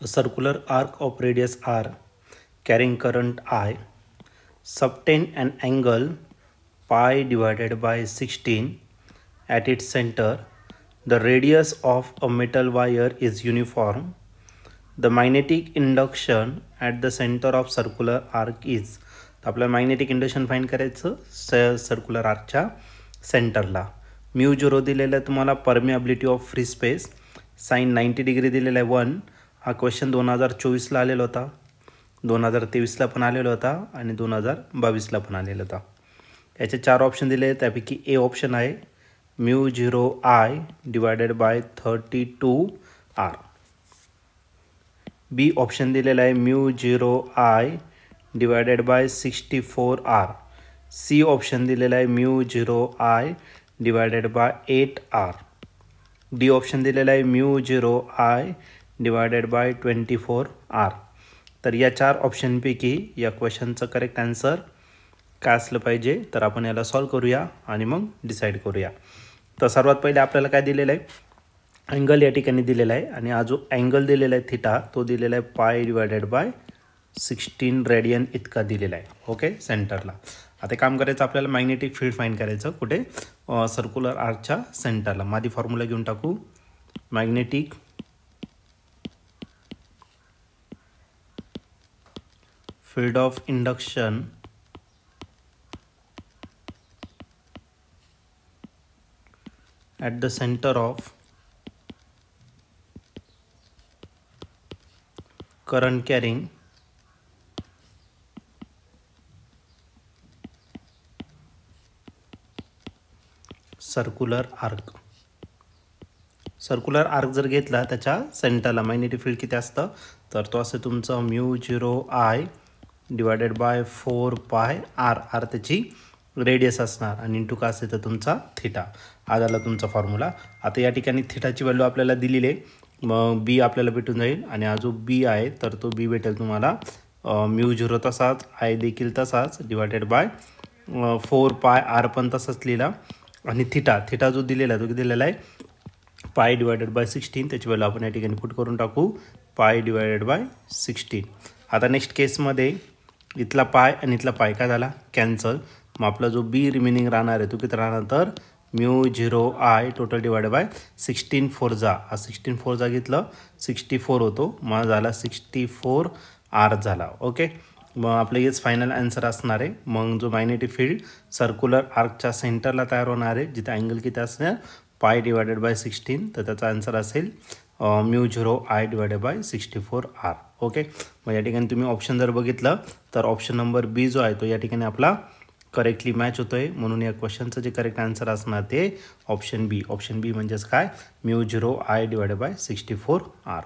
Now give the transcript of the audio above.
A circular arc of radius r carrying current I subtend an angle pi divided by 16 at its center. The radius of a metal wire is uniform. The magnetic induction at the center of circular arc is. आपल्याला magnetic induction find करायचं circular आर्कच्या सेंटरला. Mu 0 दिलेलं आहे तुम्हाला permeability of free space. Sine 90 degree दिलेला आहे 1. हा क्वेश्चन 2024ला आलेला होता, 2023ला पण आलेला होता आणि 2022ला पण आलेला होता. याचे 4 ऑप्शन दिले आहेत. त्यापैकी ए ऑप्शन आहे mu 0 I divided by 32r. B option दिलेला आहे mu 0 I divided by 64r. C option दिलेला आहे mu 0 I divided by 8r. D option दिलेला आहे mu 0 I divided bye 24r. तर या 4 ऑप्शनपैकी या क्वेश्चनचं करेक्ट आन्सर काय असलं पाहिजे, तर आपण याला सॉल्व करूया आणि मग डिसाईड करूया. तर सर्वात पहिले आपल्याला काय दिलेलं आहे, अँगल या ठिकाणी दिलेला आहे आणि हा जो अँगल दिलेला आहे थिटा तो दिलेला आहे पाय डिवायडेड बाय 16 रेडियन इतका दिलेला आहे. ओके, सेंटरला. आता काम करायचं आपल्याला मॅग्नेटिक फील्ड फाइंड करायचं कुठे, सर्क्युलर आर्कच्या सेंटरला. मादी फॉर्म्युला घेऊन टाकू. Magnetic field of induction at the center of current carrying circular arc. Circular arc जर घेतला त्याच्या सेंटरला मॅग्नेटिक फील्ड किती असतं, तर तो असं तुमचं म्यू 0 आय डिवायडेड बाय 4 पाय आर. आर त्याची रेडियस असणार आणि इंटू का असेल तर तुमचा थिटा. हा झाला तुमचा फॉर्म्युला. आता या ठिकाणी थिटाची व्हॅल्यू आपल्याला दिलेली आहे, मग बी आपल्याला भेटून जाईल आणि हा जो बी आहे तर तो बी भेटेल तुम्हाला म्यू 0 तसाच, आय देखील तसाच डिवायडेड बाय 4 पाय आर पण तसाच लिहिला आणि थिटा जो दिलेला आहे तो दिलेला आहे पाय डिवायडेड बाय 16. त्याची व्हॅल्यू आपण या ठिकाणी पुट करून टाकू, पाय डिवायडेड बाय 16. आता नेक्स्ट केसमध्ये इथला पाय आणि इथला पाय काय झाला, कॅन्सल. मग आपला जो बी रिमेनिंग राहणार आहे तो किती राहणार, तर mu 0 I total divided by 16 4 जा. हा 16 4 जा घेतलं 64 होतो, मग झाला 64 आर झाला. ओके, मग आपलं हेच फायनल आन्सर असणार आहे. मग जो मॅग्नेटिक फील्ड सर्क्युलर आर्कच्या सेंटरला तयार होणार आहे जिथे अँगल किती असणार पाय डिवायडेड बाय 16, तर त्याचा आन्सर असेल mu 0 I divided by 64r. Okay, मग या ठिकाणी तुम्ही ऑप्शन जर बघितलं तर ऑप्शन नंबर बी जो आहे तो या ठिकाणी आपला करेक्टली मॅच होतो आहे. म्हणून या क्वेश्चनचं जे करेक्ट आन्सर असणार ते ऑप्शन बी. ऑप्शन बी म्हणजेच काय, mu 0 I divided by 64r.